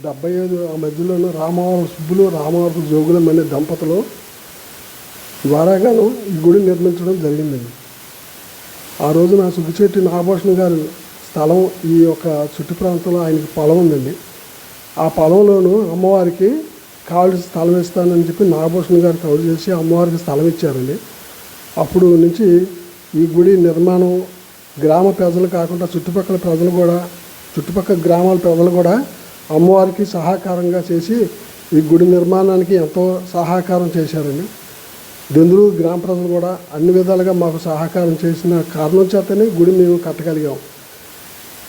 75 ఆ మధ్యలోనూ రామవరం సుబ్బులు రామవరపు జోగులం అనే దంపతులు ద్వారాగాను ఈ గుడి నిర్మించడం జరిగిందండి. ఆ రోజున సుబ్బిశెట్టి నాగభూషణం గారు స్థలం ఈ యొక్క చుట్టు ప్రాంతంలో ఆయనకి పొలం ఉందండి. ఆ పొలంలోనూ అమ్మవారికి కావలసిన స్థలం ఇస్తానని చెప్పి నాగభూషణం గారు కౌలు చేసి అమ్మవారికి స్థలం ఇచ్చారండి. అప్పుడు నుంచి ఈ గుడి నిర్మాణం గ్రామ ప్రజలు కాకుండా చుట్టుపక్కల ప్రజలు కూడా, చుట్టుపక్కల గ్రామాల ప్రజలు కూడా అమ్మవారికి సహకారంగా చేసి ఈ గుడి నిర్మాణానికి ఎంతో సహకారం చేశారండి. దెందులూరు గ్రామ ప్రజలు కూడా అన్ని విధాలుగా మాకు సహకారం చేసిన కారణం చేతనే గుడి మేము కట్టగలిగాం.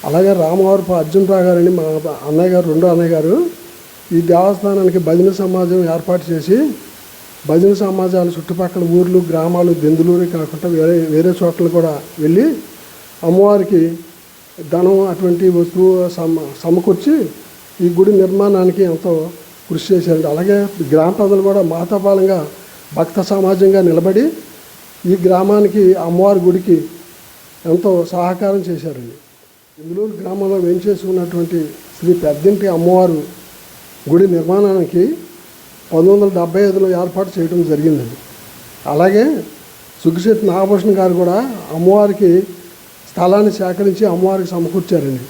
అలాగే రామవరపు అర్జునరావు గారని మా అన్నయ్య గారు, రెండో అన్నయ్య గారు, ఈ దేవస్థానానికి భజన సమాజం ఏర్పాటు చేసి భజన సమాజాలు చుట్టుపక్కల ఊర్లు, గ్రామాలు, దెందులూరే కాకుండా వేరే చోట్ల కూడా వెళ్ళి అమ్మవారికి ధనం అటువంటి వస్తువు సమకూర్చి ఈ గుడి నిర్మాణానికి ఎంతో కృషి చేశారండి. అలాగే గ్రామ ప్రజలు కూడా మాతాపాలంగా భక్త సమాజంగా నిలబడి ఈ గ్రామానికి అమ్మవారి గుడికి ఎంతో సహకారం చేశారండి. దెందులూరు గ్రామంలో వేంచేసి ఉన్నటువంటి శ్రీ పెద్దింటి అమ్మవారు గుడి నిర్మాణానికి 1975లో ఏర్పాటు చేయడం జరిగిందండి. అలాగే సుబ్బిశెట్టి నాగభూషణం గారు కూడా అమ్మవారికి స్థలాన్ని సేకరించి అమ్మవారికి సమకూర్చారండి.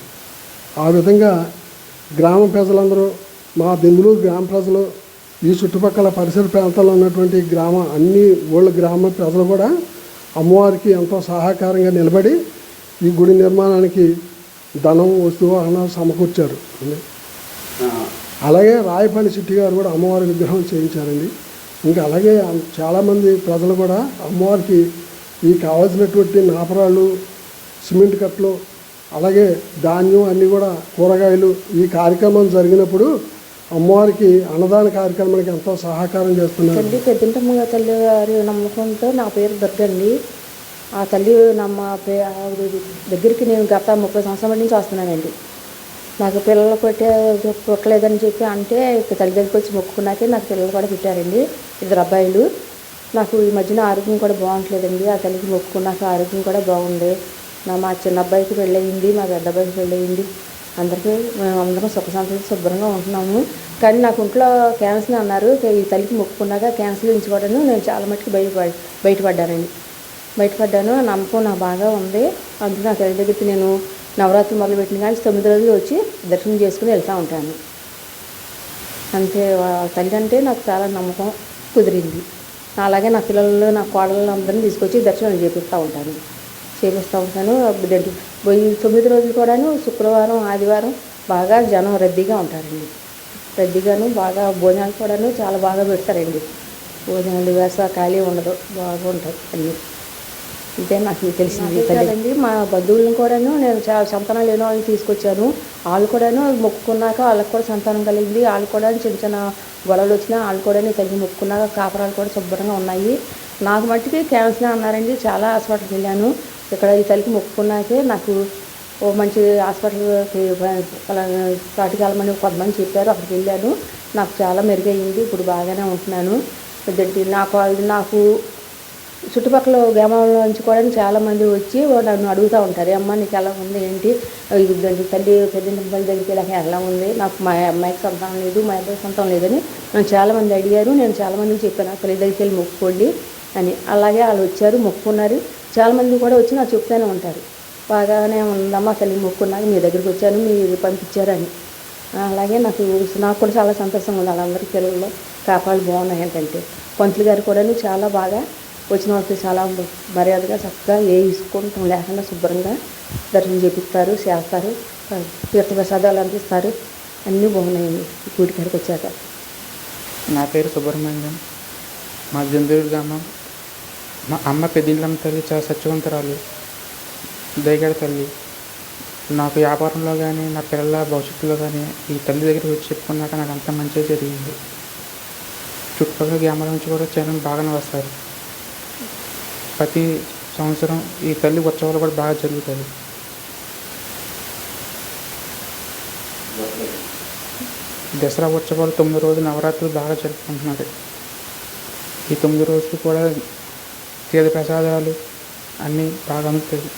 ఆ విధంగా గ్రామ ప్రజలందరూ, మా దెందులూరు గ్రామ ప్రజలు, ఈ చుట్టుపక్కల పరిసర ప్రాంతాల్లో ఉన్నటువంటి అన్ని ఊళ్ళ గ్రామ ప్రజలు కూడా అమ్మవారికి ఎంతో సహకారంగా నిలబడి ఈ గుడి నిర్మాణానికి ధనం, వస్తువు, అన్నం సమకూర్చారు. అలాగే రాయపల్లి సిట్టి గారు కూడా అమ్మవారి విగ్రహం చేయించారండి. ఇంకా అలాగే చాలామంది ప్రజలు కూడా అమ్మవారికి ఈ కావాల్సినటువంటి నాపరాళ్ళు, సిమెంట్ కట్టలు, అలాగే ధాన్యం అన్నీ కూడా కూరగాయలు ఈ కార్యక్రమం జరిగినప్పుడు అమ్మవారికి అన్నదాన కార్యక్రమానికి ఎంతో సహకారం చేస్తున్నారు. తల్లి పెద్దింటమ్మ తల్లి గారి నమ్మకంతో నా పేరు దుర్గండి. ఆ తల్లి దగ్గరికి నేను గత 30 సంవత్సరాల నుంచి వస్తున్నానండి. నాకు పిల్లలు పుట్టలేదని చెప్పి అంటే తల్లి దగ్గరికి వచ్చి మొక్కుకున్నాకే నాకు పిల్లలు కూడా పుట్టారండి, 2 అబ్బాయిలు. నాకు ఈ మధ్యన ఆరోగ్యం కూడా బాగుంటలేదండి. ఆ తల్లికి మొక్కుకున్నాక ఆరోగ్యం కూడా బాగుంది. మా చిన్న అబ్బాయికి పెళ్ళయింది, మా పెద్ద అబ్బాయికి పెళ్ళయింది. అందరం సుఖ సంతోషంగా శుభ్రంగా ఉంటున్నాము. కానీ నాకు ఇంట్లో క్యాన్సర్ అన్నారు. ఈ తల్లికి మొక్కుకున్నాక క్యాన్సర్ ఉంచుకోవడానికి నేను చాలా మట్టుకు బయటపడ్డాను. ఆ నమ్మకం నాకు బాగా ఉంది. అందుకే నా తల్లి దగ్గరికి నేను నవరాత్రి మొదలుపెట్టిన కానీ 9 రోజులు వచ్చి దర్శనం చేసుకుని వెళ్తూ ఉంటాను. అంతే. తల్లి అంటే నాకు చాలా నమ్మకం కుదిరింది. అలాగే నా పిల్లలు, నా కోడళ్ళు అందరినీ తీసుకొచ్చి దర్శనం చేపిస్తూ ఉంటాను. 9 రోజులు కూడాను శుక్రవారం, ఆదివారం బాగా జనం రద్దీగా ఉంటారండి. రద్దీగాను బాగా భోజనాలు కూడాను చాలా బాగా పెడతారండి. భోజనాలు ఖాళీ ఉండదు, బాగుంటాయి అన్నీ. ఇదే నాకు తెలిసింది కదండి. మా బంధువులను కూడాను నేను చాలా సంతానం లేని వాళ్ళని తీసుకొచ్చాను. వాళ్ళు కూడాను మొక్కుకున్నాక వాళ్ళకి కూడా సంతానం కలిగింది. వాళ్ళు కూడా చిన్న చిన్న గొడవలు వచ్చినా వాళ్ళు కూడా తల్లి మొక్కుకున్నాక కాపురాలు కూడా శుభ్రంగా ఉన్నాయి. నాకు మట్టికి క్యాన్సర్ అన్నారండి. చాలా హాస్పిటల్కి వెళ్ళాను. ఇక్కడ ఈ తల్లికి మొక్కుకున్నాకే నాకు ఓ మంచి హాస్పిటల్కి కాటికాలమని కొంతమంది చెప్పారు, అక్కడికి వెళ్ళాను. నాకు చాలా మెరుగయ్యింది. ఇప్పుడు బాగానే ఉంటున్నాను. నాకు చుట్టుపక్కల గ్రామాల నుంచి కూడా చాలామంది వచ్చి నన్ను అడుగుతూ ఉంటారు, అమ్మ నీకు ఎలా ఉంది, ఏంటి తల్లి పెద్దింటి దగ్గరికి ఎలా ఉంది, నాకు మా అమ్మాయికి సంతానం లేదు, మా అబ్బాయికి సంతానం లేదని నన్ను చాలామంది అడిగారు. నేను చాలామందికి చెప్పాను తల్లి దగ్గరికి వెళ్ళి మొక్కుకోండి అని. అలాగే వాళ్ళు వచ్చారు, మొక్కుకున్నారు. చాలామంది కూడా వచ్చి నాకు చెప్తూనే ఉంటారు, బాగానే ఉందమ్మా తల్లి మొక్కుకున్నాక మీ దగ్గరికి వచ్చాను, మీరు పంపించారు అని. అలాగే నాకు కూడా చాలా సంతోషంగా ఉంది. వాళ్ళందరికీ పిల్లల్లో కాపాడు బాగున్నాయి ఏంటంటే. పంతులు గారు కూడా చాలా బాగా వచ్చిన వాళ్ళకి చాలా మర్యాదగా చక్కగా ఏ ఇసుకుంటాం లేకుండా శుభ్రంగా దర్శనం చేపిస్తారు, చేస్తారు, తీర్థప్రసాదాలు అందిస్తారు. అన్నీ బాగున్నాయండి ఈ గుడి కాడికి వచ్చాక. నా పేరు సుబ్రహ్మణ్యం. మా దెందులూరు గ్రామం. మా అమ్మ పెద్దింట్లమ్మ తల్లి చాలా సత్యవంతురాలు, దయగల తల్లి. నాకు వ్యాపారంలో కానీ నా పిల్లల భవిష్యత్తులో కానీ ఈ తల్లి దగ్గరికి వచ్చి చెప్పుకున్నాక నాకు అంత మంచిగా జరిగింది. చుట్టుపక్కల గ్రామాల నుంచి కూడా చాలా బాగానే వస్తారు. ప్రతి సంవత్సరం ఈ తల్లి ఉత్సవాలు కూడా బాగా జరుగుతాయి. దసరా ఉత్సవాలు 9 రోజులు నవరాత్రులు బాగా జరుపుకుంటున్నారు. ఈ 9 రోజులు కూడా తీర్థ ప్రసాదాలు అన్నీ బాగా అందుతాయి.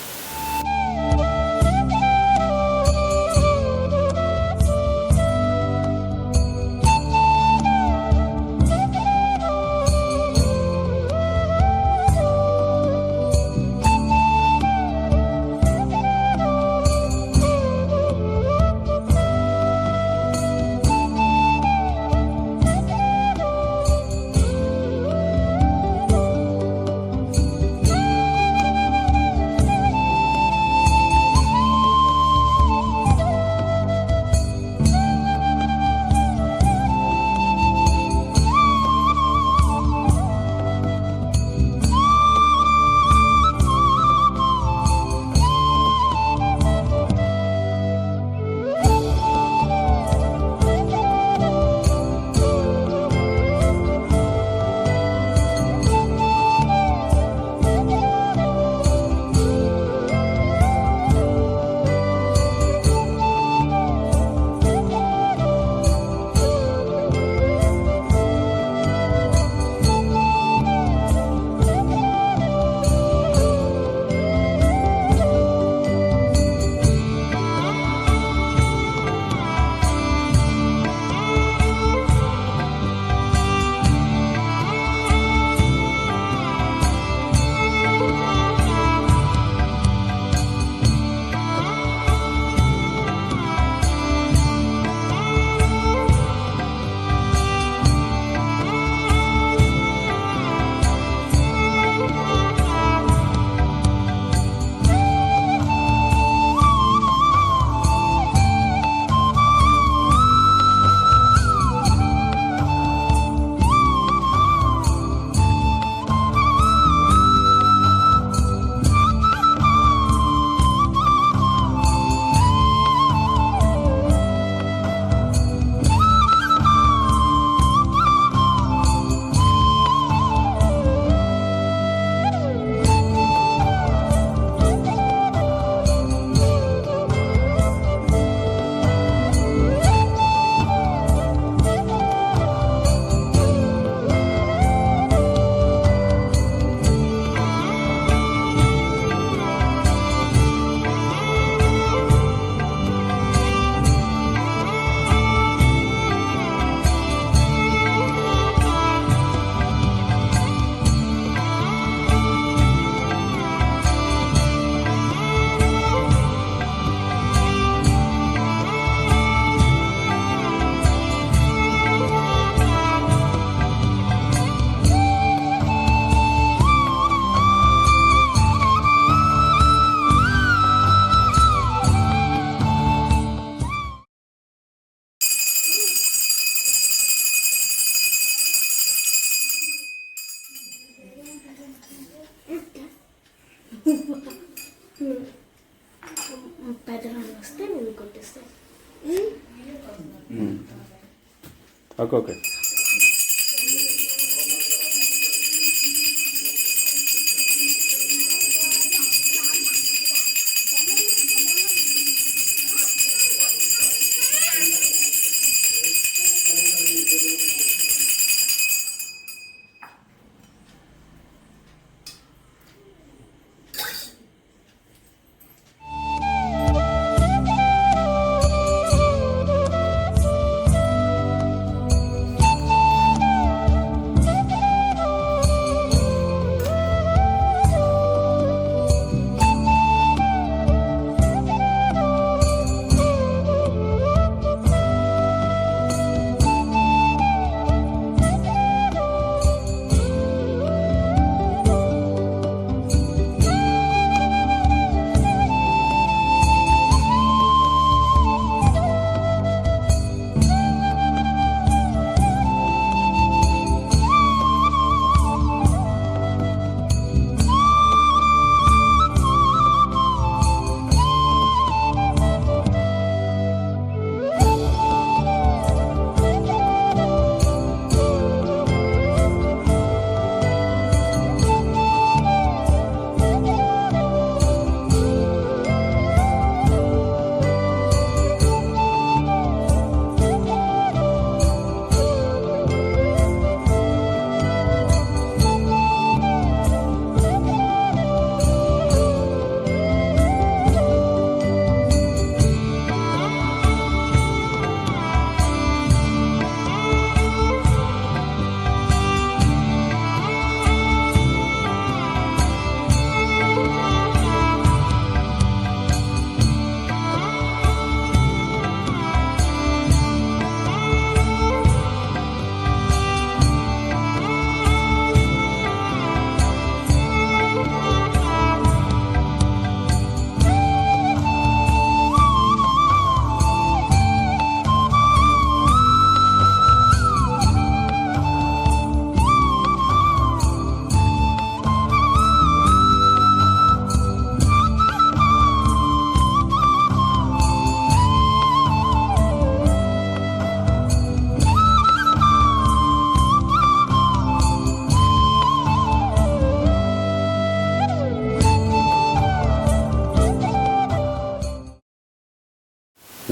ఓకే.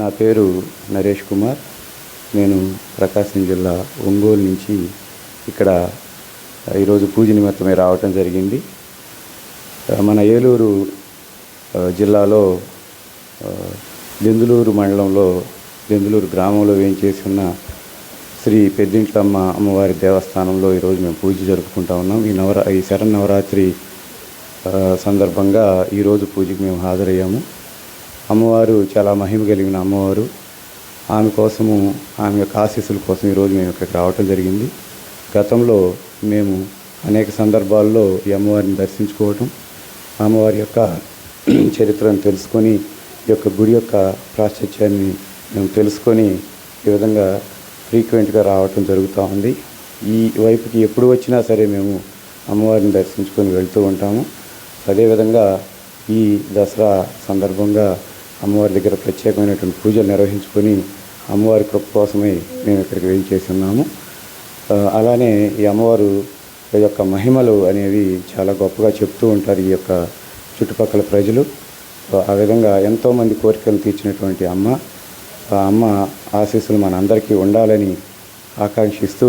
నా పేరు నరేష్ కుమార్. నేను ప్రకాశం జిల్లా ఒంగోలు నుంచి ఇక్కడ ఈరోజు పూజ నిమిత్తమై రావటం జరిగింది. మన ఏలూరు జిల్లాలో దెందులూరు మండలంలో దెందులూరు గ్రామంలో వేయించేసి ఉన్న శ్రీ పెద్దింట్లమ్మ అమ్మవారి దేవస్థానంలో ఈరోజు మేము పూజ జరుపుకుంటా ఉన్నాం. ఈ శరన్నవరాత్రి సందర్భంగా ఈరోజు పూజకి మేము హాజరయ్యాము. అమ్మవారు చాలా మహిమ కలిగిన అమ్మవారు. ఆమె కోసము, ఆమె యొక్క ఆశీస్సుల కోసం ఈరోజు మేము ఇక్కడికి రావటం జరిగింది. గతంలో మేము అనేక సందర్భాల్లో ఈ అమ్మవారిని దర్శించుకోవటం, అమ్మవారి యొక్క చరిత్రను తెలుసుకొని, ఈ యొక్క గుడి యొక్క ప్రాశస్త్యాన్ని మేము తెలుసుకొని ఈ విధంగా ఫ్రీక్వెంట్గా రావటం జరుగుతూ ఉంది. ఈ వైపుకి ఎప్పుడు వచ్చినా సరే మేము అమ్మవారిని దర్శించుకొని వెళ్తూ ఉంటాము. అదేవిధంగా ఈ దసరా సందర్భంగా అమ్మవారి దగ్గర ప్రత్యేకమైనటువంటి పూజలు నిర్వహించుకొని అమ్మవారి కృప కోసమే మేము ఇక్కడికి వేయించేసి ఉన్నాము. అలానే ఈ అమ్మవారు యొక్క మహిమలు అనేవి చాలా గొప్పగా చెప్తూ ఉంటారు ఈ యొక్క చుట్టుపక్కల ప్రజలు. ఆ విధంగా ఎంతోమంది కోరికలు తీర్చినటువంటి అమ్మ, ఆ అమ్మ ఆశీస్సులు మనందరికీ ఉండాలని ఆకాంక్షిస్తూ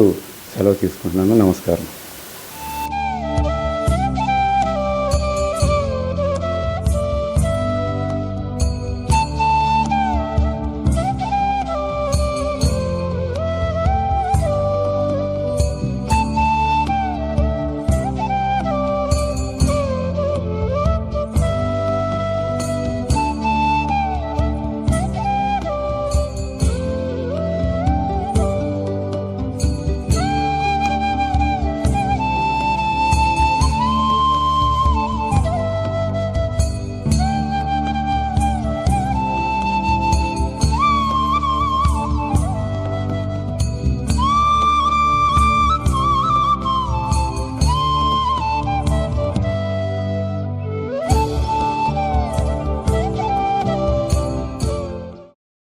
సెలవు తీసుకుంటున్నాను. నమస్కారం.